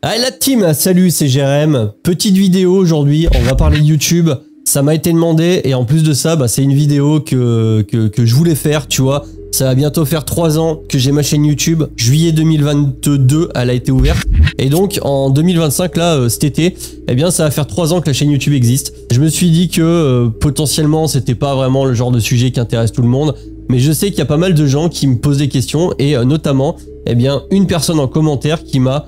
Ah la team, salut, c'est Jérém. Petite vidéo aujourd'hui, on va parler YouTube. Ça m'a été demandé et en plus de ça, c'est une vidéo que je voulais faire, tu vois. Ça va bientôt faire 3 ans que j'ai ma chaîne YouTube. Juillet 2022, elle a été ouverte. Et donc en 2025, là, cet été, eh bien ça va faire 3 ans que la chaîne YouTube existe. Je me suis dit que potentiellement, c'était pas vraiment le genre de sujet qui intéresse tout le monde. Mais je sais qu'il y a pas mal de gens qui me posent des questions et notamment, eh bien, une personne en commentaire qui m'a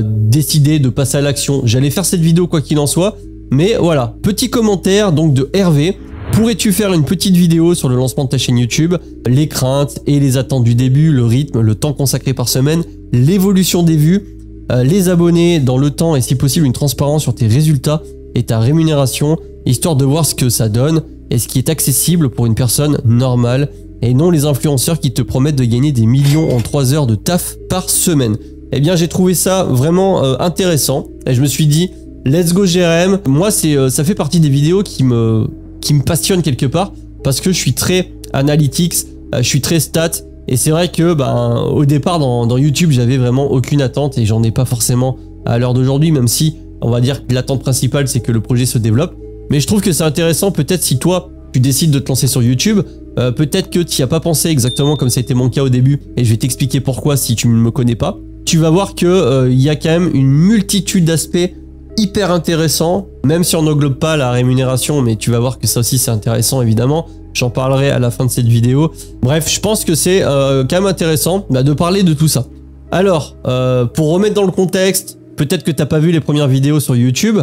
décidé de passer à l'action. J'allais faire cette vidéo quoi qu'il en soit, mais voilà, petit commentaire donc de Hervé. Pourrais-tu faire une petite vidéo sur le lancement de ta chaîne YouTube, les craintes et les attentes du début, le rythme, le temps consacré par semaine, l'évolution des vues, les abonnés dans le temps et si possible une transparence sur tes résultats et ta rémunération, histoire de voir ce que ça donne et ce qui est accessible pour une personne normale et non les influenceurs qui te promettent de gagner des millions en 3 heures de taf par semaine. Eh bien j'ai trouvé ça vraiment intéressant et je me suis dit let's go Jérém. Moi ça fait partie des vidéos qui me passionnent quelque part parce que je suis très analytics, je suis très stats et c'est vrai que au départ dans YouTube j'avais vraiment aucune attente et j'en ai pas forcément à l'heure d'aujourd'hui, même si on va dire que l'attente principale c'est que le projet se développe. Mais je trouve que c'est intéressant peut-être si toi tu décides de te lancer sur YouTube, peut-être que tu n'y as pas pensé exactement comme ça a été mon cas au début et je vais t'expliquer pourquoi si tu ne me connais pas. Tu vas voir que y a quand même une multitude d'aspects hyper intéressants, même si on n'englobe pas la rémunération, mais tu vas voir que ça aussi c'est intéressant évidemment. J'en parlerai à la fin de cette vidéo. Bref, je pense que c'est quand même intéressant de parler de tout ça. Alors, pour remettre dans le contexte, peut-être que tu n'as pas vu les premières vidéos sur YouTube.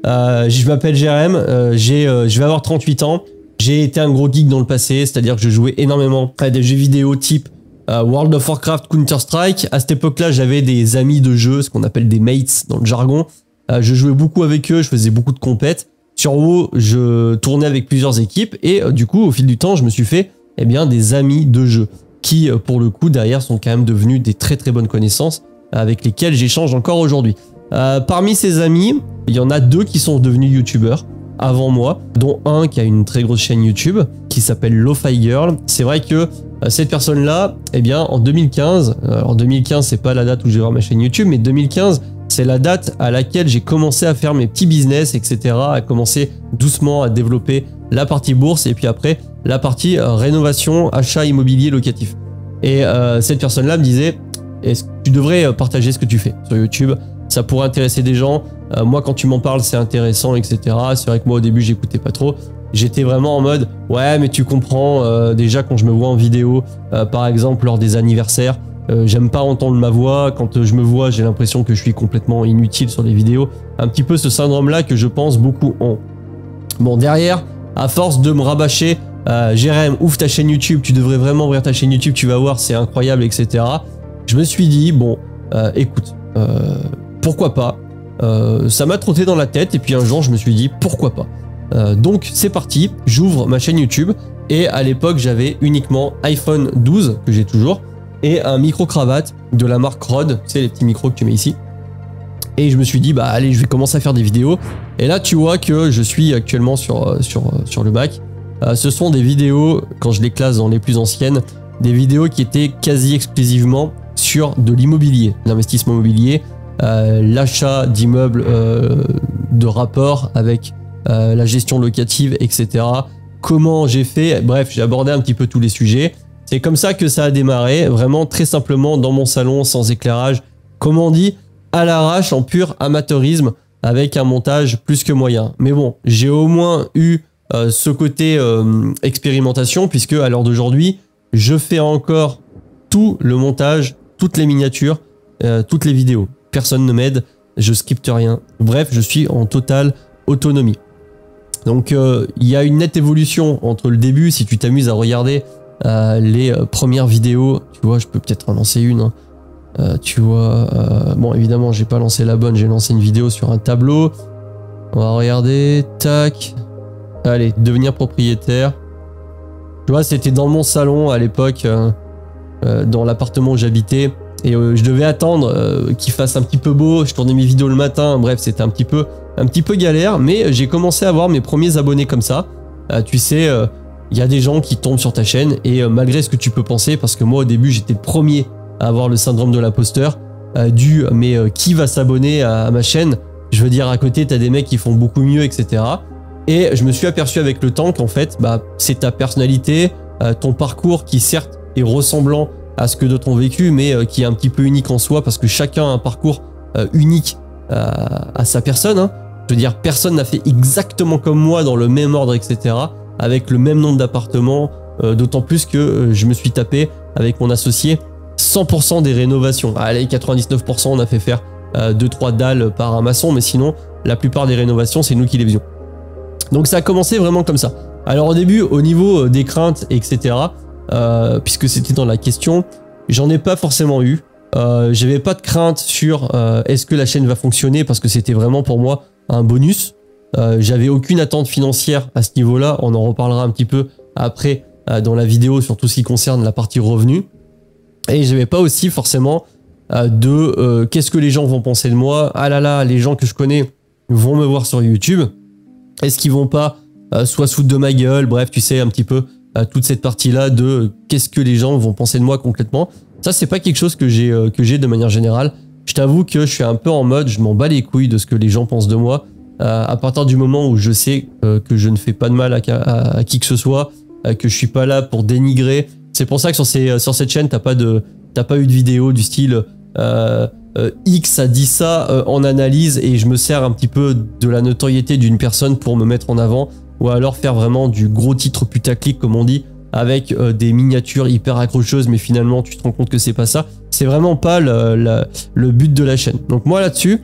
Je m'appelle Jérém, je vais avoir 38 ans. J'ai été un gros geek dans le passé, c'est-à-dire que je jouais énormément à des jeux vidéo type World of Warcraft, Counter-Strike. À cette époque-là, j'avais des amis de jeu, ce qu'on appelle des mates dans le jargon. Je jouais beaucoup avec eux, je faisais beaucoup de compètes. Sur WoW, je tournais avec plusieurs équipes et du coup, au fil du temps, je me suis fait des amis de jeu qui, pour le coup, derrière, sont quand même devenus des très très bonnes connaissances avec lesquelles j'échange encore aujourd'hui. Parmi ces amis, il y en a 2 qui sont devenus youtubeurs avant moi, dont un qui a une très grosse chaîne YouTube qui s'appelle Lo-Fi Girl. C'est vrai que cette personne-là, en 2015, alors 2015 c'est pas la date où j'ai ouvert ma chaîne YouTube, mais 2015 c'est la date à laquelle j'ai commencé à faire mes petits business, etc., à commencer doucement à développer la partie bourse et puis après la partie rénovation, achat immobilier locatif. Et cette personne-là me disait, est-ce que tu devrais partager ce que tu fais sur YouTube? Ça pourrait intéresser des gens. Moi, quand tu m'en parles, c'est intéressant, etc. C'est vrai que moi, au début, j'écoutais pas trop. J'étais vraiment en mode, ouais, mais tu comprends, déjà quand je me vois en vidéo, par exemple, lors des anniversaires, j'aime pas entendre ma voix. Quand je me vois, j'ai l'impression que je suis complètement inutile sur les vidéos. Un petit peu ce syndrome-là que je pense beaucoup ont. Bon, derrière, à force de me rabâcher, Jérém, ouvre ta chaîne YouTube, tu devrais vraiment ouvrir ta chaîne YouTube, tu vas voir, c'est incroyable, etc. Je me suis dit, bon, écoute, pourquoi pas, ça m'a trotté dans la tête et puis un jour je me suis dit pourquoi pas. Donc c'est parti, j'ouvre ma chaîne YouTube et à l'époque j'avais uniquement iPhone 12 que j'ai toujours et un micro cravate de la marque Rode, c'est les petits micros que tu mets ici. Et je me suis dit allez, je vais commencer à faire des vidéos et là tu vois que je suis actuellement sur le Mac. Ce sont des vidéos, quand je les classe dans les plus anciennes, des vidéos qui étaient quasi exclusivement sur de l'immobilier, l'investissement immobilier, l'achat d'immeubles de rapport avec la gestion locative, etc. Comment j'ai fait, bref, j'ai abordé un petit peu tous les sujets. C'est comme ça que ça a démarré, vraiment très simplement dans mon salon, sans éclairage, comme on dit, à l'arrache, en pur amateurisme, avec un montage plus que moyen. Mais bon, j'ai au moins eu ce côté expérimentation, puisque à l'heure d'aujourd'hui, je fais encore tout le montage, toutes les miniatures, toutes les vidéos. Personne ne m'aide, je scripte rien. Bref, je suis en totale autonomie. Donc il y a une nette évolution entre le début, si tu t'amuses à regarder les premières vidéos, tu vois, je peux peut-être en lancer une. Tu vois, bon évidemment j'ai pas lancé la bonne, j'ai lancé une vidéo sur un tableau. On va regarder, tac. Allez, devenir propriétaire. Tu vois, c'était dans mon salon à l'époque, dans l'appartement où j'habitais. Et je devais attendre qu'il fasse un petit peu beau, je tournais mes vidéos le matin, bref c'était un petit peu galère, mais j'ai commencé à avoir mes premiers abonnés comme ça. Tu sais, il y a des gens qui tombent sur ta chaîne et malgré ce que tu peux penser, parce que moi au début j'étais le premier à avoir le syndrome de l'imposteur, mais qui va s'abonner à ma chaîne? Je veux dire, à côté, tu as des mecs qui font beaucoup mieux, etc. Et je me suis aperçu avec le temps qu'en fait, bah, c'est ta personnalité, ton parcours qui certes est ressemblant à ce que d'autres ont vécu, mais qui est un petit peu unique en soi parce que chacun a un parcours unique à sa personne. Hein. Je veux dire, personne n'a fait exactement comme moi dans le même ordre, etc. avec le même nombre d'appartements, d'autant plus que je me suis tapé avec mon associé 100% des rénovations. Allez, 99%, on a fait faire 2-3 dalles par un maçon, mais sinon, la plupart des rénovations, c'est nous qui les faisions. Donc ça a commencé vraiment comme ça. Alors au début, au niveau des craintes, etc., puisque c'était dans la question, j'en ai pas forcément eu. J'avais pas de crainte sur est-ce que la chaîne va fonctionner, parce que c'était vraiment pour moi un bonus. J'avais aucune attente financière à ce niveau-là. On en reparlera un petit peu après dans la vidéo sur tout ce qui concerne la partie revenus. Et j'avais pas aussi forcément qu'est-ce que les gens vont penser de moi. Ah là là, les gens que je connais vont me voir sur YouTube. Est-ce qu'ils vont pas soit se foutre de ma gueule? Bref, tu sais, un petit peu toute cette partie-là de qu'est-ce que les gens vont penser de moi concrètement. Ça, c'est pas quelque chose que j'ai de manière générale. Je t'avoue que je suis un peu en mode, je m'en bats les couilles de ce que les gens pensent de moi. À partir du moment où je sais que je ne fais pas de mal à qui que ce soit, que je suis pas là pour dénigrer. C'est pour ça que sur cette chaîne, t'as pas eu de vidéo du style X a dit ça en analyse et je me sers un petit peu de la notoriété d'une personne pour me mettre en avant, ou alors faire vraiment du gros titre putaclic comme on dit, avec des miniatures hyper accrocheuses, mais finalement tu te rends compte que c'est pas ça. C'est vraiment pas le but de la chaîne. Donc moi là-dessus,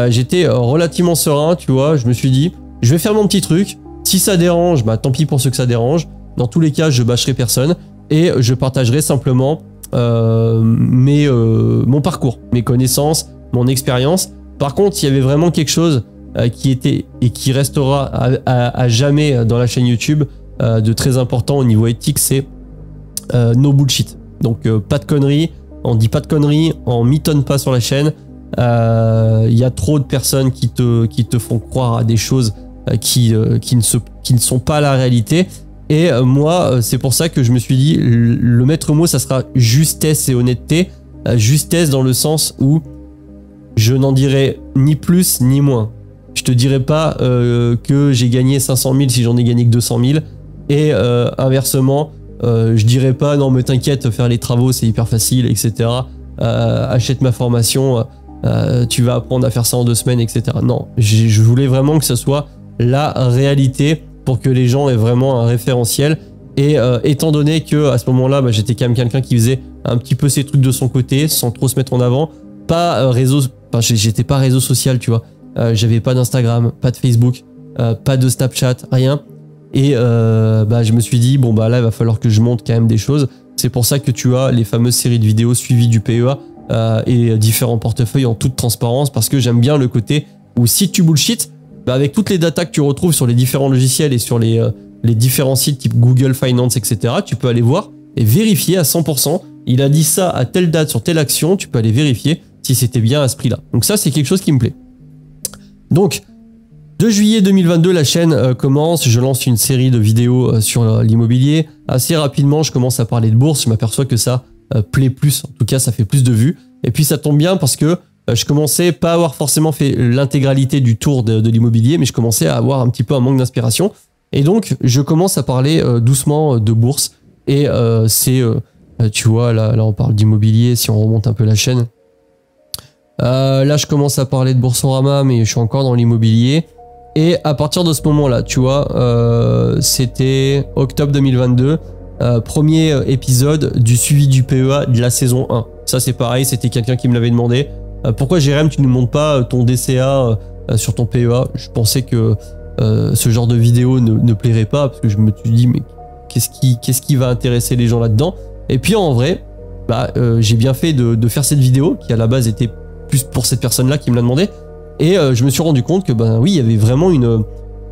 j'étais relativement serein, tu vois. Je me suis dit, je vais faire mon petit truc. Si ça dérange, bah tant pis pour ceux que ça dérange. Dans tous les cas, je bâcherai personne et je partagerai simplement mon parcours, mes connaissances, mon expérience. Par contre, il y avait vraiment quelque chose qui était et qui restera à jamais dans la chaîne YouTube de très important au niveau éthique, c'est no bullshit. Donc pas de conneries, on dit pas de conneries, on mitonne pas sur la chaîne. Il y a trop de personnes qui te font croire à des choses qui ne sont pas la réalité. Et moi, c'est pour ça que je me suis dit, le maître mot, ça sera justesse et honnêteté. Justesse dans le sens où je n'en dirai ni plus ni moins. Je te dirai pas que j'ai gagné 500 000 si j'en ai gagné que 200 000. Et inversement, je dirais pas, non mais t'inquiète, faire les travaux c'est hyper facile, etc. Achète ma formation, tu vas apprendre à faire ça en 2 semaines, etc. Non, je voulais vraiment que ce soit la réalité pour que les gens aient vraiment un référentiel. Et étant donné que à ce moment-là, bah, j'étais quand même quelqu'un qui faisait un petit peu ses trucs de son côté, sans trop se mettre en avant, pas j'étais pas réseau social, tu vois. J'avais pas d'Instagram, pas de Facebook, pas de Snapchat, rien. Et bah, je me suis dit, bon bah là il va falloir que je monte quand même des choses. C'est pour ça que tu as les fameuses séries de vidéos suivies du PEA et différents portefeuilles en toute transparence, parce que j'aime bien le côté où si tu bullshit, bah, avec toutes les datas que tu retrouves sur les différents logiciels et sur les différents sites type Google Finance, etc., tu peux aller voir et vérifier à 100%. Il a dit ça à telle date sur telle action, tu peux aller vérifier si c'était bien à ce prix-là. Donc ça, c'est quelque chose qui me plaît. Donc, 2 juillet 2022, la chaîne commence, je lance une série de vidéos sur l'immobilier. Assez rapidement, je commence à parler de bourse, je m'aperçois que ça plaît plus, en tout cas ça fait plus de vues. Et puis ça tombe bien parce que je commençais pas à avoir forcément fait l'intégralité du tour de l'immobilier, mais je commençais à avoir un petit peu un manque d'inspiration. Et donc, je commence à parler doucement de bourse. Et tu vois, là on parle d'immobilier, si on remonte un peu la chaîne. Là, je commence à parler de Boursorama, mais je suis encore dans l'immobilier. Et à partir de ce moment-là, tu vois, c'était octobre 2022, premier épisode du suivi du PEA de la saison 1. Ça, c'est pareil, c'était quelqu'un qui me l'avait demandé. Pourquoi, Jérém, tu ne montes pas ton DCA sur ton PEA? Je pensais que ce genre de vidéo ne plairait pas, parce que je me suis dit, mais qu'est-ce qui va intéresser les gens là-dedans? Et puis en vrai, bah, j'ai bien fait de faire cette vidéo, qui à la base était plus pour cette personne-là qui me l'a demandé. Et je me suis rendu compte que, ben oui, il y avait vraiment une...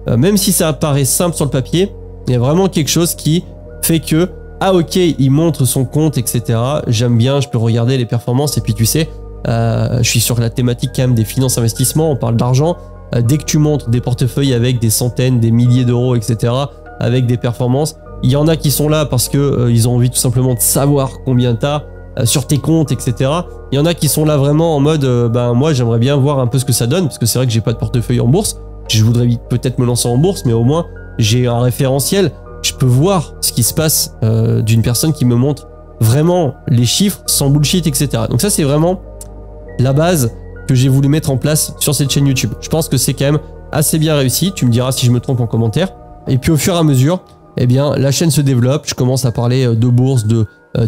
même si ça apparaît simple sur le papier, il y a vraiment quelque chose qui fait que, ah ok, il montre son compte, etc. J'aime bien, je peux regarder les performances. Et puis tu sais, je suis sur la thématique quand même des finances investissements, on parle d'argent. Dès que tu montres des portefeuilles avec des centaines, des milliers d'euros, etc., avec des performances, il y en a qui sont là parce que ils ont envie tout simplement de savoir combien tu as. sur tes comptes, etc. Il y en a qui sont là vraiment en mode, ben moi j'aimerais bien voir un peu ce que ça donne, parce que c'est vrai que j'ai pas de portefeuille en bourse. Je voudrais peut-être me lancer en bourse, mais au moins j'ai un référentiel. Je peux voir ce qui se passe d'une personne qui me montre vraiment les chiffres sans bullshit, etc. Donc ça c'est vraiment la base que j'ai voulu mettre en place sur cette chaîne YouTube. Je pense que c'est quand même assez bien réussi. Tu me diras si je me trompe en commentaire. Et puis au fur et à mesure, eh bien la chaîne se développe. Je commence à parler de bourse,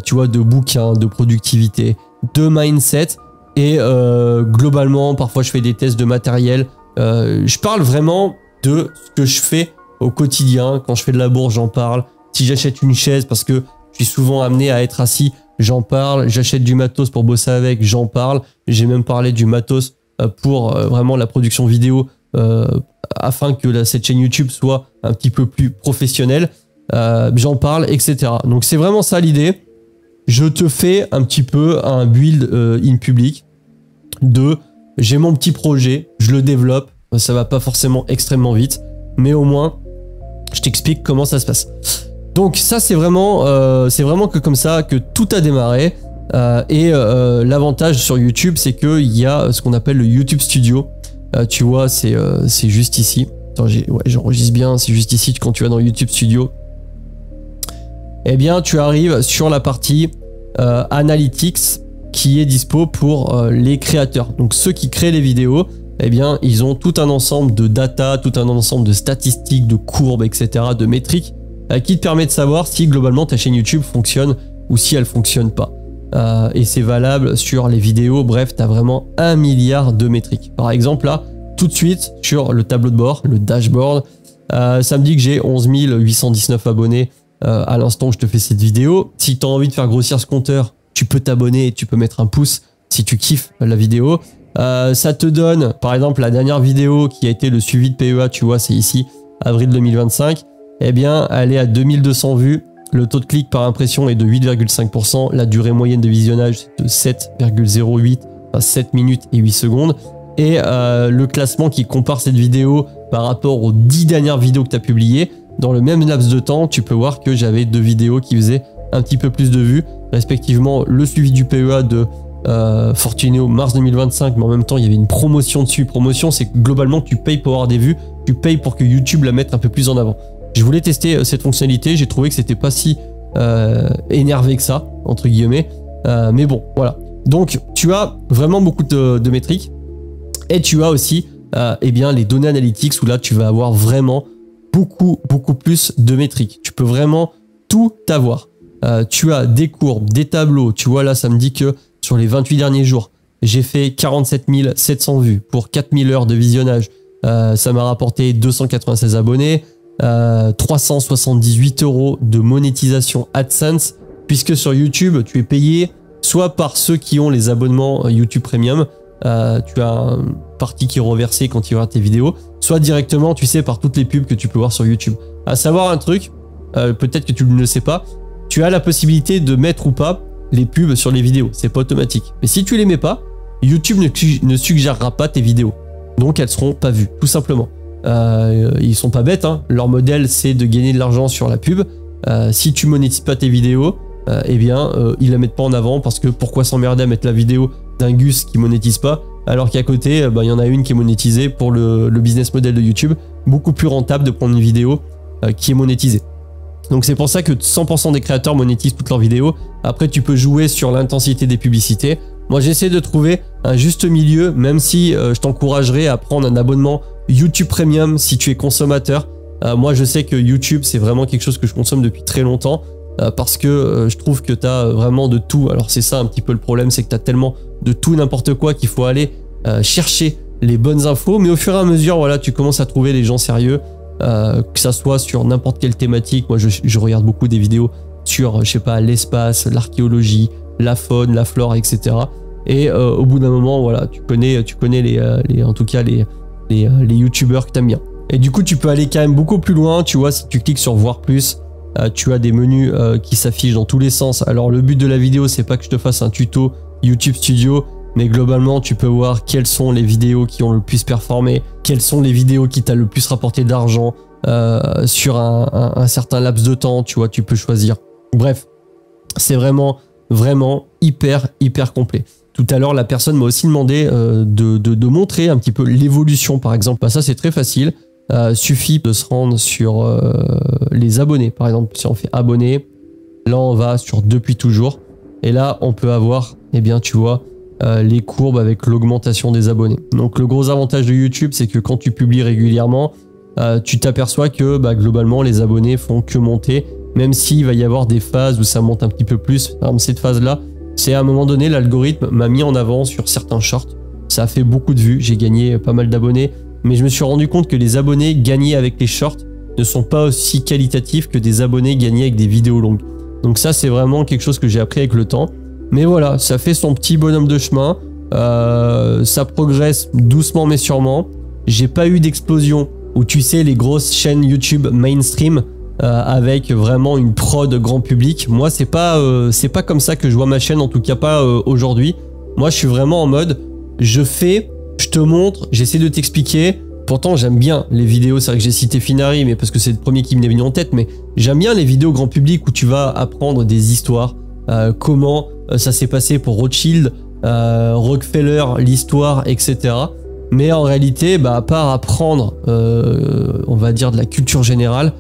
tu vois, de bouquins, de productivité, de mindset. Et globalement, parfois je fais des tests de matériel. Je parle vraiment de ce que je fais au quotidien. Quand je fais de la bourse, j'en parle. Si j'achète une chaise, parce que je suis souvent amené à être assis, j'en parle. J'achète du matos pour bosser avec, j'en parle. J'ai même parlé du matos pour vraiment la production vidéo afin que cette chaîne YouTube soit un petit peu plus professionnelle. J'en parle, etc. Donc c'est vraiment ça l'idée. Je te fais un petit peu un build in public j'ai mon petit projet, je le développe. Ça va pas forcément extrêmement vite, mais au moins je t'explique comment ça se passe. Donc ça c'est vraiment que comme ça que tout a démarré. L'avantage sur YouTube, c'est qu'il y a ce qu'on appelle le YouTube Studio. Tu vois, c'est juste ici. Attends, j'enregistre bien, c'est juste ici quand tu vas dans YouTube Studio. Eh bien, tu arrives sur la partie Analytics qui est dispo pour les créateurs. Donc ceux qui créent les vidéos, eh bien, ils ont tout un ensemble de data, tout un ensemble de statistiques, de courbes, etc., de métriques qui te permet de savoir si globalement ta chaîne YouTube fonctionne ou si elle fonctionne pas. Et c'est valable sur les vidéos. Bref, tu as vraiment 1 milliard de métriques. Par exemple, là, tout de suite, sur le tableau de bord, le dashboard, ça me dit que j'ai 11 819 abonnés à l'instant où je te fais cette vidéo. Si tu as envie de faire grossir ce compteur, tu peux t'abonner et tu peux mettre un pouce si tu kiffes la vidéo. Ça te donne, par exemple, la dernière vidéo qui a été le suivi de PEA, tu vois, c'est ici, avril 2025. Eh bien, elle est à 2200 vues. Le taux de clic par impression est de 8,5%. La durée moyenne de visionnage, c'est de 7,08, enfin 7 minutes et 8 secondes. Et le classement qui compare cette vidéo par rapport aux 10 dernières vidéos que tu as publiées, dans le même laps de temps, tu peux voir que j'avais 2 vidéos qui faisaient un petit peu plus de vues, respectivement le suivi du PEA de Fortuneo mars 2025, mais en même temps il y avait une promotion dessus. Promotion, c'est que globalement tu payes pour avoir des vues, tu payes pour que YouTube la mette un peu plus en avant. Je voulais tester cette fonctionnalité, j'ai trouvé que c'était pas si énervé que ça, entre guillemets, mais bon, voilà. Donc tu as vraiment beaucoup de métriques et tu as aussi eh bien, les données analytics où là tu vas avoir vraiment beaucoup plus de métriques. Tu peux vraiment tout avoir. Tu as des courbes, des tableaux. Tu vois là, ça me dit que sur les 28 derniers jours, j'ai fait 47 700 vues pour 4000 heures de visionnage. Ça m'a rapporté 296 abonnés, 378 € de monétisation AdSense, puisque sur YouTube, tu es payé soit par ceux qui ont les abonnements YouTube Premium, tu as une partie qui est reversée quand tu regardes tes vidéos, soit directement, tu sais, par toutes les pubs que tu peux voir sur YouTube. À savoir un truc, peut-être que tu ne le sais pas, tu as la possibilité de mettre ou pas les pubs sur les vidéos, c'est pas automatique. Mais si tu les mets pas, YouTube ne suggérera pas tes vidéos, donc elles seront pas vues, tout simplement. Ils sont pas bêtes, hein. Leur modèle c'est de gagner de l'argent sur la pub. Si tu monétises pas tes vidéos, eh bien ils la mettent pas en avant, parce que pourquoi s'emmerder à mettre la vidéo d'un Gus qui monétise pas, alors qu'à côté il y en a une qui est monétisée pour le business model de YouTube, beaucoup plus rentable de prendre une vidéo qui est monétisée. Donc c'est pour ça que 100% des créateurs monétisent toutes leurs vidéos. Après tu peux jouer sur l'intensité des publicités. Moi j'essaie de trouver un juste milieu, même si je t'encouragerais à prendre un abonnement YouTube Premium si tu es consommateur. Moi je sais que YouTube c'est vraiment quelque chose que je consomme depuis très longtemps, parce que je trouve que tu as vraiment de tout. Alors c'est ça un petit peu le problème, c'est que tu as tellement de tout n'importe quoi qu'il faut aller chercher les bonnes infos, mais au fur et à mesure voilà, tu commences à trouver des gens sérieux, que ça soit sur n'importe quelle thématique. Moi je regarde beaucoup des vidéos sur, je sais pas, l'espace, l'archéologie, la faune, la flore, etc. Et au bout d'un moment, voilà, tu connais en tout cas les youtubeurs que t'aimes bien. Et du coup, tu peux aller quand même beaucoup plus loin. Tu vois, si tu cliques sur voir plus, tu as des menus qui s'affichent dans tous les sens. Alors le but de la vidéo, c'est pas que je te fasse un tuto YouTube Studio, mais globalement, tu peux voir quelles sont les vidéos qui ont le plus performé, quelles sont les vidéos qui t'a le plus rapporté d'argent sur un certain laps de temps. Tu vois, tu peux choisir. Bref, c'est vraiment vraiment hyper complet. Tout à l'heure, la personne m'a aussi demandé de montrer un petit peu l'évolution, par exemple. Bah, ça, c'est très facile. Suffit de se rendre sur les abonnés. Par exemple, si on fait abonnés, là, on va sur depuis toujours. Et là, on peut avoir, eh bien, tu vois, les courbes avec l'augmentation des abonnés. Donc, le gros avantage de YouTube, c'est que quand tu publies régulièrement, tu t'aperçois que bah, globalement, les abonnés font que monter. Même s'il va y avoir des phases où ça monte un petit peu plus. Par exemple, cette phase-là, c'est à un moment donné, l'algorithme m'a mis en avant sur certains shorts. Ça a fait beaucoup de vues, j'ai gagné pas mal d'abonnés. Mais je me suis rendu compte que les abonnés gagnés avec les shorts ne sont pas aussi qualitatifs que des abonnés gagnés avec des vidéos longues. Donc ça, c'est vraiment quelque chose que j'ai appris avec le temps. Mais voilà, ça fait son petit bonhomme de chemin. Ça progresse doucement mais sûrement. J'ai pas eu d'explosion où tu sais, les grosses chaînes YouTube mainstream avec vraiment une prod grand public. Moi, c'est pas comme ça que je vois ma chaîne, en tout cas pas aujourd'hui. Moi, je suis vraiment en mode, je fais, je te montre, j'essaie de t'expliquer. Pourtant, j'aime bien les vidéos, c'est vrai que j'ai cité Finari, mais parce que c'est le premier qui m'est venu en tête, mais j'aime bien les vidéos grand public où tu vas apprendre des histoires, comment ça s'est passé pour Rothschild, Rockefeller, l'histoire, etc. Mais en réalité, bah, à part apprendre, on va dire, de la culture générale,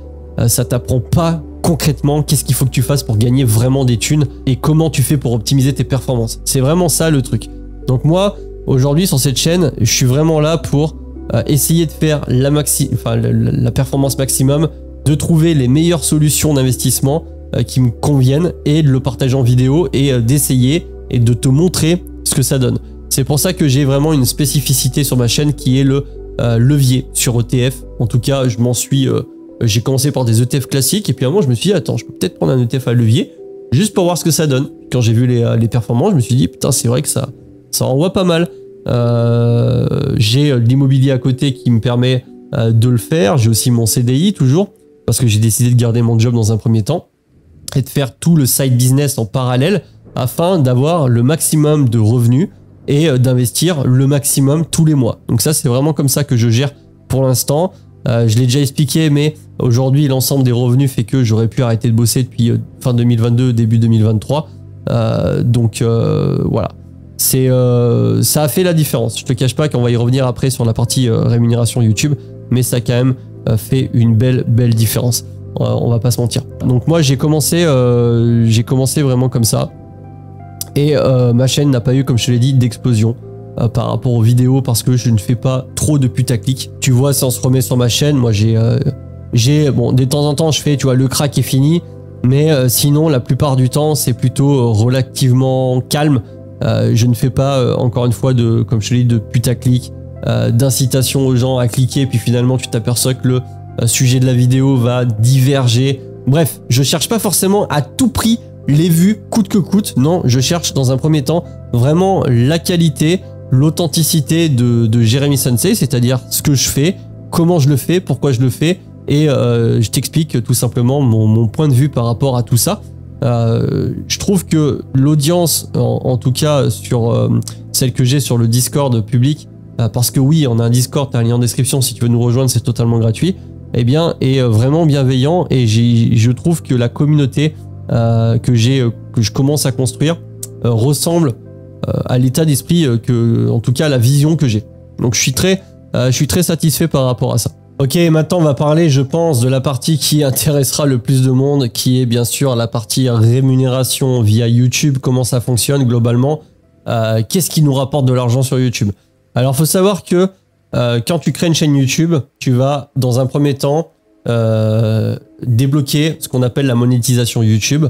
ça t'apprend pas concrètement qu'est-ce qu'il faut que tu fasses pour gagner vraiment des thunes et comment tu fais pour optimiser tes performances. C'est vraiment ça le truc. Donc moi, aujourd'hui sur cette chaîne, je suis vraiment là pour essayer de faire la performance maximum, de trouver les meilleures solutions d'investissement qui me conviennent et de le partager en vidéo et d'essayer et de te montrer ce que ça donne. C'est pour ça que j'ai vraiment une spécificité sur ma chaîne qui est le levier sur ETF. En tout cas, je m'en suis... j'ai commencé par des ETF classiques et puis à un moment je me suis dit attends, je peux peut-être prendre un ETF à levier juste pour voir ce que ça donne. Quand j'ai vu les performances, je me suis dit putain, c'est vrai que ça envoie pas mal. J'ai l'immobilier à côté qui me permet de le faire. J'ai aussi mon CDI toujours parce que j'ai décidé de garder mon job dans un premier temps et de faire tout le side business en parallèle afin d'avoir le maximum de revenus et d'investir le maximum tous les mois. Donc ça, c'est vraiment comme ça que je gère pour l'instant. Je l'ai déjà expliqué, mais aujourd'hui, l'ensemble des revenus fait que j'aurais pu arrêter de bosser depuis fin 2022, début 2023. Donc voilà, ça a fait la différence. Je te cache pas qu'on va y revenir après sur la partie rémunération YouTube, mais ça a quand même fait une belle différence. On va pas se mentir. Donc moi, j'ai commencé vraiment comme ça. Et ma chaîne n'a pas eu, comme je te l'ai dit, d'explosion par rapport aux vidéos parce que je ne fais pas trop de putaclic. Tu vois, si on se remet sur ma chaîne, moi bon, de temps en temps, je fais, tu vois, le crack est fini, mais sinon, la plupart du temps, c'est plutôt relativement calme. Je ne fais pas, encore une fois, comme je te l'ai dit, de putaclic, d'incitation aux gens à cliquer, puis finalement, tu t'aperçois que le sujet de la vidéo va diverger. Bref, je cherche pas forcément à tout prix les vues coûte que coûte. Non, je cherche dans un premier temps vraiment la qualité, l'authenticité de Jérémy Sensei, c'est-à-dire ce que je fais, comment je le fais, pourquoi je le fais, et je t'explique tout simplement mon point de vue par rapport à tout ça. Je trouve que l'audience, en tout cas sur celle que j'ai sur le Discord public, parce que oui, on a un Discord, t'as un lien en description si tu veux nous rejoindre, c'est totalement gratuit, eh bien, est vraiment bienveillant et je trouve que la communauté que je commence à construire ressemble à l'état d'esprit en tout cas à la vision que j'ai. Donc je suis très satisfait par rapport à ça. Ok, maintenant on va parler, je pense, de la partie qui intéressera le plus de monde, qui est bien sûr la partie rémunération via YouTube, comment ça fonctionne globalement, qu'est-ce qui nous rapporte de l'argent sur YouTube. Alors faut savoir que quand tu crées une chaîne YouTube, tu vas dans un premier temps débloquer ce qu'on appelle la monétisation YouTube.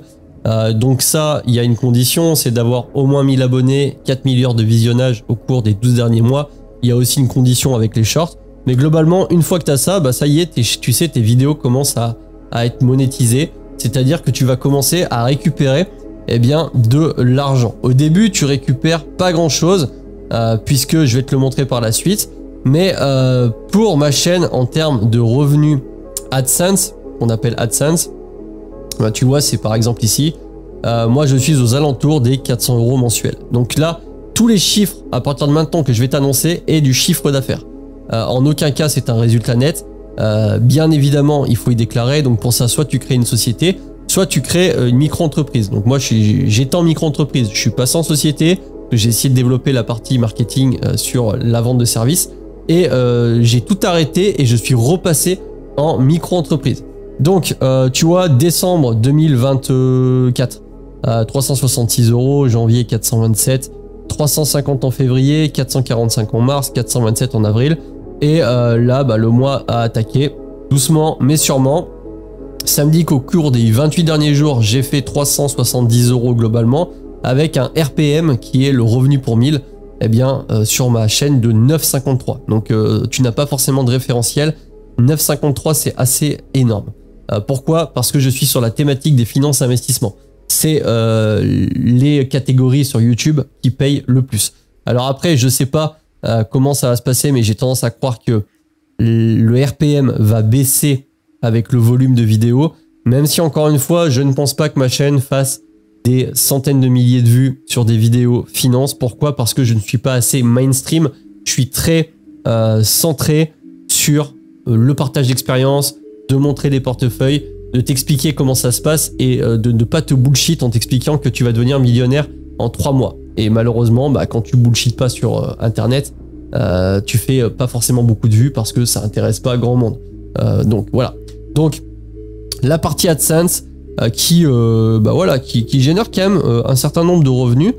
Donc ça, il y a une condition, c'est d'avoir au moins 1000 abonnés, 4000 heures de visionnage au cours des 12 derniers mois. Il y a aussi une condition avec les shorts. Mais globalement, une fois que tu as ça, bah ça y est, tu sais, tes vidéos commencent à être monétisées. C'est-à-dire que tu vas commencer à récupérer bien, de l'argent. Au début, tu récupères pas grand-chose, puisque je vais te le montrer par la suite. Mais pour ma chaîne, en termes de revenus AdSense, qu'on appelle AdSense, bah, tu vois, c'est par exemple ici, moi je suis aux alentours des 400 € mensuels. Donc là, tous les chiffres à partir de maintenant que je vais t'annoncer est du chiffre d'affaires. En aucun cas c'est un résultat net. Bien évidemment, il faut y déclarer. Donc pour ça, soit tu crées une société, soit tu crées une micro-entreprise. Donc moi, j'étais en micro-entreprise. Je suis passé en société. J'ai essayé de développer la partie marketing sur la vente de services. Et j'ai tout arrêté et je suis repassé en micro-entreprise. Donc, tu vois, décembre 2024, 366 €, janvier 427, 350 en février, 445 en mars, 427 en avril. Et là, bah, le mois a attaqué doucement mais sûrement. Ça me dit qu'au cours des 28 derniers jours, j'ai fait 370 € globalement avec un RPM qui est le revenu pour 1000, eh bien, sur ma chaîne de 9,53. Donc, tu n'as pas forcément de référentiel. 9,53, c'est assez énorme. Pourquoi? Parce que je suis sur la thématique des finances et investissements. C'est les catégories sur YouTube qui payent le plus. Alors après, je sais pas comment ça va se passer, mais j'ai tendance à croire que le RPM va baisser avec le volume de vidéos, même si encore une fois, je ne pense pas que ma chaîne fasse des centaines de milliers de vues sur des vidéos finance. Pourquoi? Parce que je ne suis pas assez mainstream. Je suis très centré sur le partage d'expérience, de montrer des portefeuilles, de t'expliquer comment ça se passe et de ne pas te bullshit en t'expliquant que tu vas devenir millionnaire en 3 mois. Et malheureusement, bah, quand tu bullshit pas sur Internet, tu fais pas forcément beaucoup de vues parce que ça intéresse pas grand monde. Donc voilà. Donc la partie AdSense qui génère quand même un certain nombre de revenus,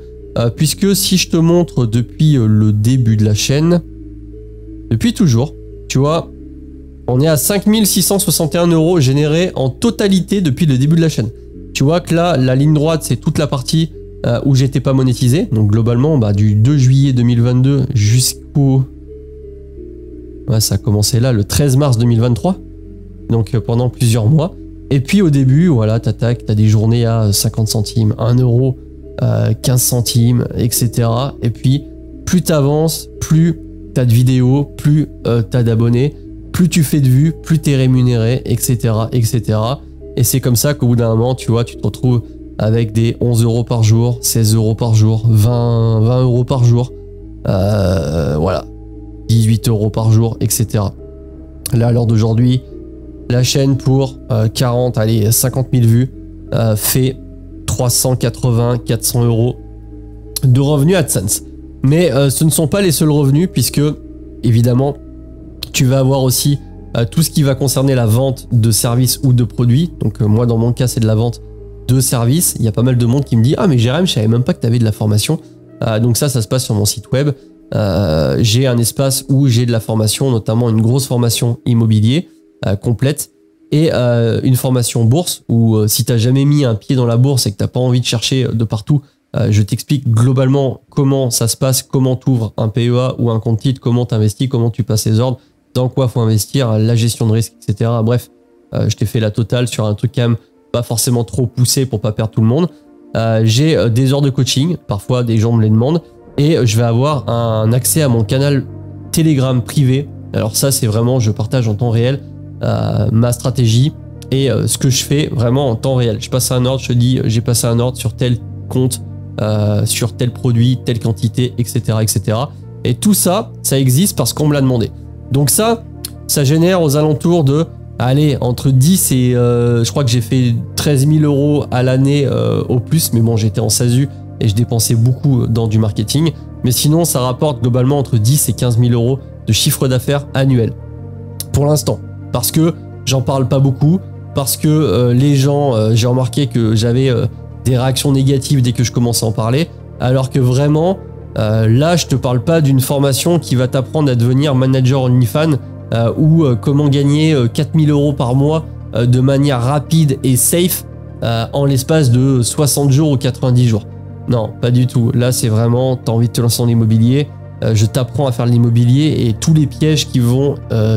puisque si je te montre depuis le début de la chaîne, depuis toujours, tu vois, on est à 5661 € générés en totalité depuis le début de la chaîne. Tu vois que là, la ligne droite, c'est toute la partie où j'étais pas monétisé. Donc globalement, bah, du 2 juillet 2022 jusqu'au... Ouais, ça a commencé là, le 13 mars 2023. Donc pendant plusieurs mois. Et puis au début, voilà, t'as des journées à 50 centimes, 1 €, 15 centimes, etc. Et puis, plus t'avances, plus t'as de vidéos, plus t'as d'abonnés, plus tu fais de vues, plus t'es rémunéré, etc., etc. Et c'est comme ça qu'au bout d'un moment, tu vois, tu te retrouves avec des 11 € par jour, 16 € par jour, 20 € par jour, voilà, 18 € par jour, etc. Là, à l'heure d'aujourd'hui, la chaîne pour 50 000 vues fait 380-400 € de revenus AdSense. Mais ce ne sont pas les seuls revenus puisque, évidemment, tu vas avoir aussi tout ce qui va concerner la vente de services ou de produits. Donc moi, dans mon cas, c'est de la vente de services. Il y a pas mal de monde qui me dit « Ah mais Jérém, je savais même pas que tu avais de la formation. » Donc ça se passe sur mon site web. J'ai un espace où j'ai de la formation, notamment une grosse formation immobilier complète et une formation bourse où si tu n'as jamais mis un pied dans la bourse et que tu n'as pas envie de chercher de partout, je t'explique globalement comment ça se passe, comment tu ouvres un PEA ou un compte titre, comment tu investis, comment tu passes les ordres, dans quoi faut investir, la gestion de risque, etc. Bref, je t'ai fait la totale sur un truc quand même pas forcément trop poussé pour pas perdre tout le monde. J'ai des heures de coaching, parfois des gens me les demandent, et je vais avoir un accès à mon canal Telegram privé. Alors ça, c'est vraiment, je partage en temps réel ma stratégie et ce que je fais vraiment en temps réel. Je passe un ordre, je te dis, j'ai passé un ordre sur tel compte, sur tel produit, telle quantité, etc., etc. Et tout ça, ça existe parce qu'on me l'a demandé. Donc ça génère aux alentours de, allez, entre 10 et, je crois que j'ai fait 13 000 € à l'année au plus, mais bon, j'étais en SASU et je dépensais beaucoup dans du marketing. Mais sinon, ça rapporte globalement entre 10 et 15 000 € de chiffre d'affaires annuel. Pour l'instant. Parce que j'en parle pas beaucoup, parce que les gens, j'ai remarqué que j'avais des réactions négatives dès que je commençais à en parler, alors que vraiment, là, je te parle pas d'une formation qui va t'apprendre à devenir manager OnlyFans ou comment gagner 4 000 € par mois de manière rapide et safe en l'espace de 60 jours ou 90 jours. Non, pas du tout. Là, c'est vraiment, tu as envie de te lancer en immobilier, je t'apprends à faire de l'immobilier et tous les pièges qui vont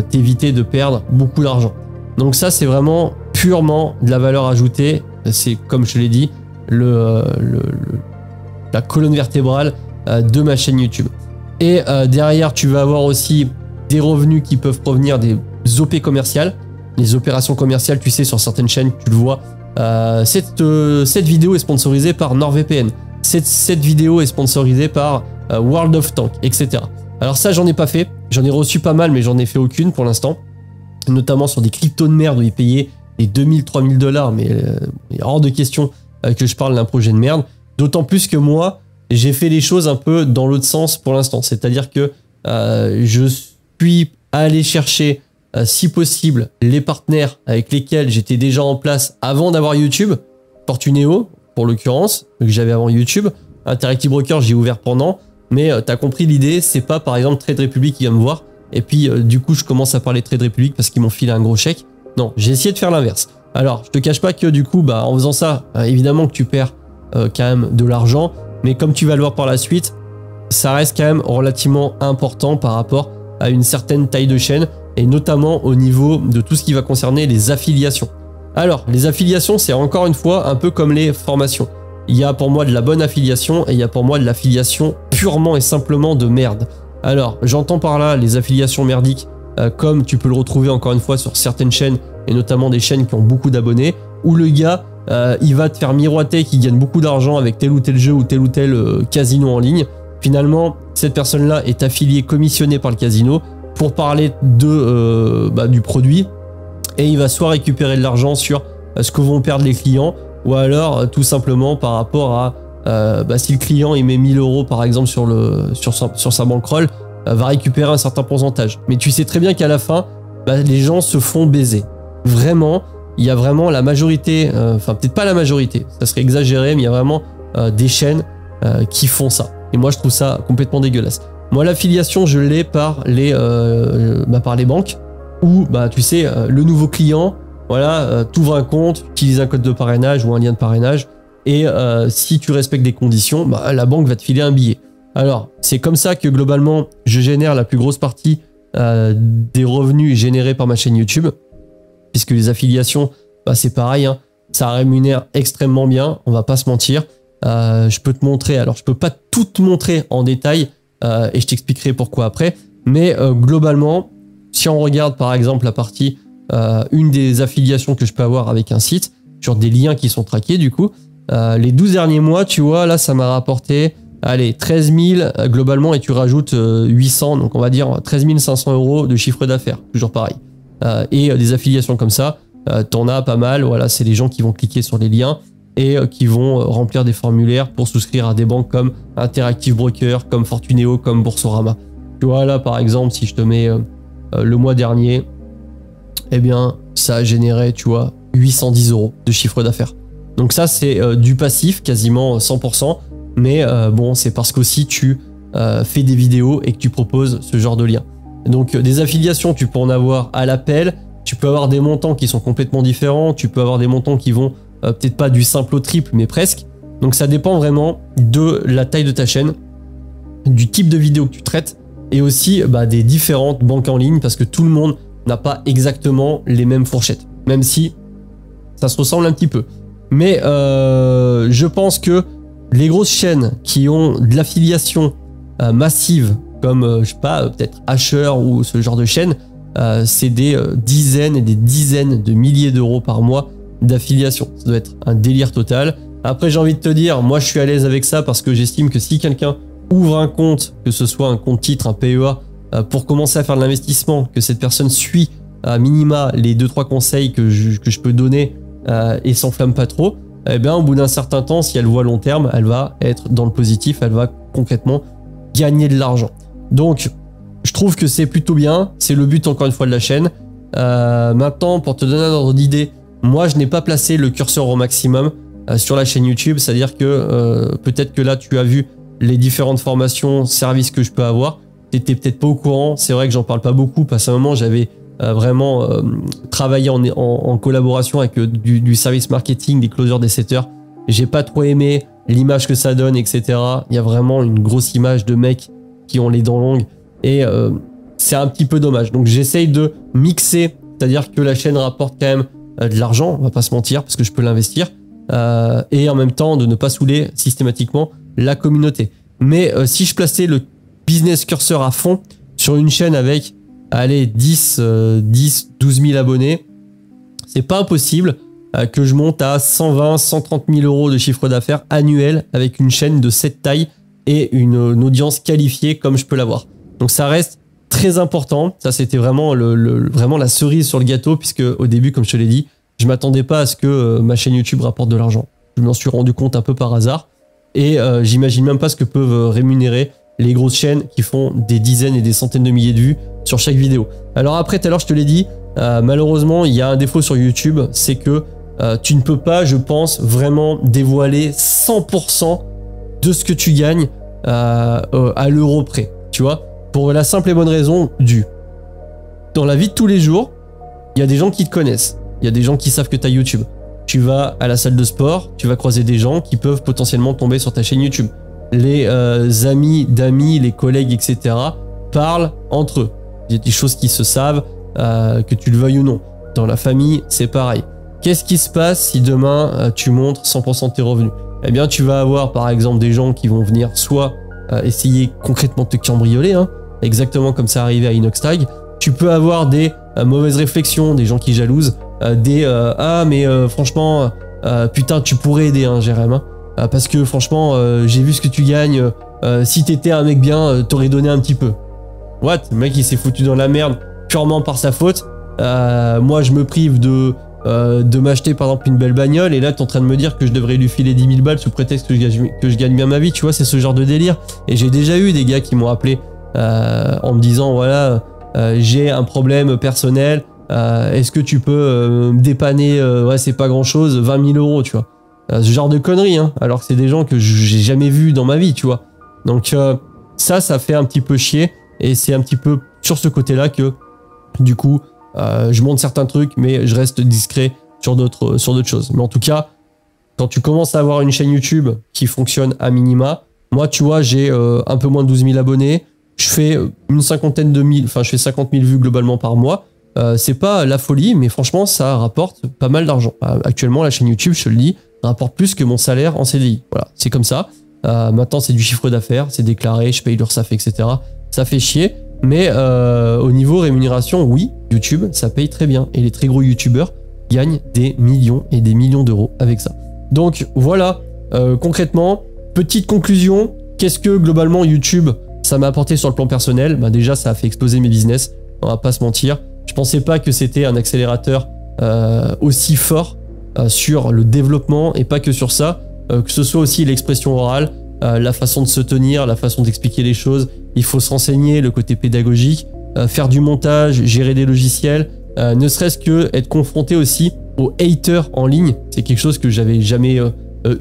t'éviter de perdre beaucoup d'argent. Donc ça, c'est vraiment purement de la valeur ajoutée. C'est, comme je te l'ai dit, la colonne vertébrale de ma chaîne YouTube. Et derrière, tu vas avoir aussi des revenus qui peuvent provenir des OP commerciales. Les opérations commerciales, tu sais, sur certaines chaînes, tu le vois. Cette vidéo est sponsorisée par NordVPN. Cette vidéo est sponsorisée par World of Tanks, etc. Alors ça, j'en ai pas fait. J'en ai reçu pas mal, mais j'en ai fait aucune pour l'instant. Notamment sur des cryptos de merde où ils payaient des 2000, 3000 $, mais il est hors de question que je parle d'un projet de merde. D'autant plus que moi, j'ai fait les choses un peu dans l'autre sens pour l'instant. C'est-à-dire que je suis allé chercher, si possible, les partenaires avec lesquels j'étais déjà en place avant d'avoir YouTube. Fortunéo, pour l'occurrence, que j'avais avant YouTube. Interactive Broker, j'ai ouvert pendant. Mais t'as compris l'idée, c'est pas par exemple Trade Republic qui vient me voir. Et puis du coup, je commence à parler de Trade Republic parce qu'ils m'ont filé un gros chèque. Non, j'ai essayé de faire l'inverse. Alors, je te cache pas que du coup, en faisant ça, évidemment que tu perds quand même de l'argent. Mais comme tu vas le voir par la suite, ça reste quand même relativement important par rapport à une certaine taille de chaîne et notamment au niveau de tout ce qui va concerner les affiliations. Alors, les affiliations, c'est encore une fois un peu comme les formations. Il y a pour moi de la bonne affiliation et il y a pour moi de l'affiliation purement et simplement de merde. Alors, j'entends par là les affiliations merdiques comme tu peux le retrouver encore une fois sur certaines chaînes et notamment des chaînes qui ont beaucoup d'abonnés où le gars, il va te faire miroiter qu'il gagne beaucoup d'argent avec tel ou tel jeu ou tel casino en ligne. Finalement, cette personne-là est affiliée, commissionnée par le casino pour parler du produit et il va soit récupérer de l'argent sur ce que vont perdre les clients ou alors tout simplement par rapport à si le client il met 1000 € par exemple sur sa bankroll, va récupérer un certain pourcentage. Mais tu sais très bien qu'à la fin, les gens se font baiser. Vraiment, il y a vraiment la majorité, enfin peut-être pas la majorité, ça serait exagéré, mais il y a vraiment des chaînes qui font ça. Et moi je trouve ça complètement dégueulasse. Moi l'affiliation je l'ai par les banques où tu sais le nouveau client, voilà, tu ouvres un compte, utilise un code de parrainage ou un lien de parrainage et si tu respectes des conditions, la banque va te filer un billet. Alors c'est comme ça que globalement je génère la plus grosse partie des revenus générés par ma chaîne YouTube, puisque les affiliations, c'est pareil, hein, ça rémunère extrêmement bien, on va pas se mentir. Je peux te montrer, alors je peux pas tout te montrer en détail et je t'expliquerai pourquoi après, mais globalement, si on regarde par exemple la partie, une des affiliations que je peux avoir avec un site, sur des liens qui sont traqués du coup, les 12 derniers mois, tu vois, là ça m'a rapporté, allez, 13 000 globalement et tu rajoutes 800, donc on va dire 13 500 € de chiffre d'affaires, toujours pareil. Et des affiliations comme ça, t'en as pas mal, voilà, c'est les gens qui vont cliquer sur les liens et qui vont remplir des formulaires pour souscrire à des banques comme Interactive Broker, comme Fortunéo, comme Boursorama. Tu vois là par exemple, si je te mets le mois dernier, eh bien ça a généré, tu vois, 810 € de chiffre d'affaires. Donc ça c'est du passif, quasiment 100%, mais bon, c'est parce qu'aussi tu fais des vidéos et que tu proposes ce genre de lien. Donc des affiliations, tu peux en avoir à l'appel, tu peux avoir des montants qui sont complètement différents, tu peux avoir des montants qui vont peut-être pas du simple au triple, mais presque. Donc ça dépend vraiment de la taille de ta chaîne, du type de vidéo que tu traites et aussi des différentes banques en ligne parce que tout le monde n'a pas exactement les mêmes fourchettes, même si ça se ressemble un petit peu. Mais je pense que les grosses chaînes qui ont de l'affiliation massive, comme je sais pas, peut-être Asher ou ce genre de chaîne, c'est des dizaines et des dizaines de milliers d'euros par mois d'affiliation. Ça doit être un délire total. Après, j'ai envie de te dire, moi je suis à l'aise avec ça parce que j'estime que si quelqu'un ouvre un compte, que ce soit un compte titre, un PEA, pour commencer à faire de l'investissement, que cette personne suit à minima les 2-3 conseils que je peux donner et s'enflamme pas trop, eh bien au bout d'un certain temps, si elle voit long terme, elle va être dans le positif, elle va concrètement gagner de l'argent. Donc je trouve que c'est plutôt bien, c'est le but encore une fois de la chaîne. Maintenant, pour te donner un ordre d'idée, moi je n'ai pas placé le curseur au maximum sur la chaîne YouTube, c'est-à-dire que peut-être que là tu as vu les différentes formations, services que je peux avoir, tu n'étais peut-être pas au courant, c'est vrai que j'en parle pas beaucoup parce qu'à un moment j'avais vraiment travaillé en collaboration avec du service marketing, des closers, des setters. J'ai pas trop aimé l'image que ça donne, etc. Il y a vraiment une grosse image de mecs qui ont les dents longues et c'est un petit peu dommage. Donc j'essaye de mixer, c'est-à-dire que la chaîne rapporte quand même de l'argent, on va pas se mentir, parce que je peux l'investir, et en même temps de ne pas saouler systématiquement la communauté. Mais si je plaçais le business curseur à fond sur une chaîne avec allez 12 000 abonnés, c'est pas impossible que je monte à 120 130 000 € de chiffre d'affaires annuel avec une chaîne de cette taille et une audience qualifiée comme je peux l'avoir. Donc ça reste très important, ça c'était vraiment vraiment la cerise sur le gâteau puisque au début comme je te l'ai dit, Je m'attendais pas à ce que ma chaîne YouTube rapporte de l'argent. Je m'en suis rendu compte un peu par hasard. Et j'imagine même pas ce que peuvent rémunérer les grosses chaînes qui font des dizaines et des centaines de milliers de vues sur chaque vidéo. Alors après, tout à l'heure, je te l'ai dit, malheureusement, il y a un défaut sur YouTube, c'est que tu ne peux pas, je pense, vraiment dévoiler 100% de ce que tu gagnes à l'euro près, tu vois, pour la simple et bonne raison dans la vie de tous les jours, il y a des gens qui te connaissent, il y a des gens qui savent que tu as YouTube. Tu vas à la salle de sport, tu vas croiser des gens qui peuvent potentiellement tomber sur ta chaîne YouTube. Les amis d'amis, les collègues, etc. parlent entre eux. Il y a des choses qui se savent, que tu le veuilles ou non. Dans la famille, c'est pareil. Qu'est-ce qui se passe si demain tu montres 100% de tes revenus? Eh bien, tu vas avoir par exemple des gens qui vont venir soit essayer concrètement de te cambrioler, hein, exactement comme ça arrivé à Inoxtag. Tu peux avoir des mauvaises réflexions, des gens qui jalousent, ah mais franchement, putain tu pourrais aider hein, Jérém, hein, parce que franchement j'ai vu ce que tu gagnes, si t'étais un mec bien, t'aurais donné un petit peu. What? Le mec il s'est foutu dans la merde purement par sa faute. Moi je me prive de m'acheter par exemple une belle bagnole et là t'es en train de me dire que je devrais lui filer 10 000 balles sous prétexte que je gagne bien ma vie, tu vois, c'est ce genre de délire. Et j'ai déjà eu des gars qui m'ont appelé en me disant voilà j'ai un problème personnel, est-ce que tu peux me dépanner, ouais c'est pas grand chose, 20 000 euros, tu vois, ce genre de conneries, hein, alors que c'est des gens que j'ai jamais vus dans ma vie, tu vois. Donc ça fait un petit peu chier et c'est un petit peu sur ce côté là que du coup je montre certains trucs mais je reste discret sur d'autres choses. Mais en tout cas, quand tu commences à avoir une chaîne YouTube qui fonctionne à minima, moi tu vois j'ai un peu moins de 12 000 abonnés, je fais une cinquantaine de mille, enfin je fais 50 000 vues globalement par mois. C'est pas la folie, mais franchement ça rapporte pas mal d'argent. Actuellement la chaîne YouTube, je te le dis, rapporte plus que mon salaire en CDI. Voilà, c'est comme ça. Maintenant c'est du chiffre d'affaires, c'est déclaré, je paye l'URSSAF, etc. Ça fait chier, mais au niveau rémunération, oui, YouTube ça paye très bien et les très gros YouTubeurs gagnent des millions et des millions d'euros avec ça. Donc voilà, concrètement, petite conclusion, qu'est-ce que globalement YouTube ça m'a apporté sur le plan personnel? Bah déjà ça a fait exploser mes business, on va pas se mentir. Je pensais pas que c'était un accélérateur aussi fort sur le développement et pas que sur ça, que ce soit aussi l'expression orale, la façon de se tenir, la façon d'expliquer les choses. Il faut se renseigner, le côté pédagogique, faire du montage, gérer des logiciels, ne serait-ce que être confronté aussi aux haters en ligne. C'est quelque chose que j'avais jamais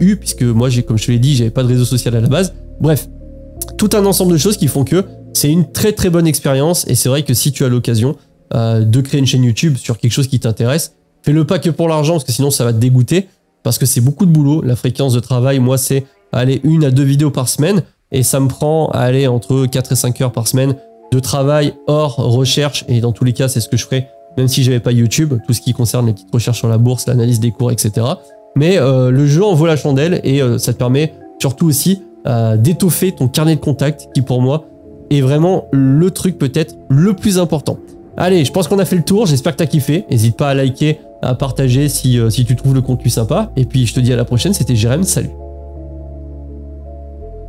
eu puisque moi, comme je te l'ai dit, j'avais pas de réseau social à la base. Bref, tout un ensemble de choses qui font que c'est une très très bonne expérience et c'est vrai que si tu as l'occasion de créer une chaîne YouTube sur quelque chose qui t'intéresse, fais-le pas que pour l'argent parce que sinon ça va te dégoûter parce que c'est beaucoup de boulot. La fréquence de travail, moi c'est aller 1 à 2 vidéos par semaine et ça me prend aller entre 4 et 5 heures par semaine de travail hors recherche et dans tous les cas c'est ce que je ferais même si j'avais pas YouTube, tout ce qui concerne les petites recherches sur la bourse, l'analyse des cours, etc. Mais le jeu en vaut la chandelle et ça te permet surtout aussi d'étoffer ton carnet de contacts qui pour moi est vraiment le truc peut-être le plus important. Allez, je pense qu'on a fait le tour, j'espère que tu as kiffé. N'hésite pas à liker, à partager si tu trouves le contenu sympa. Et puis je te dis à la prochaine, c'était Jérém, salut.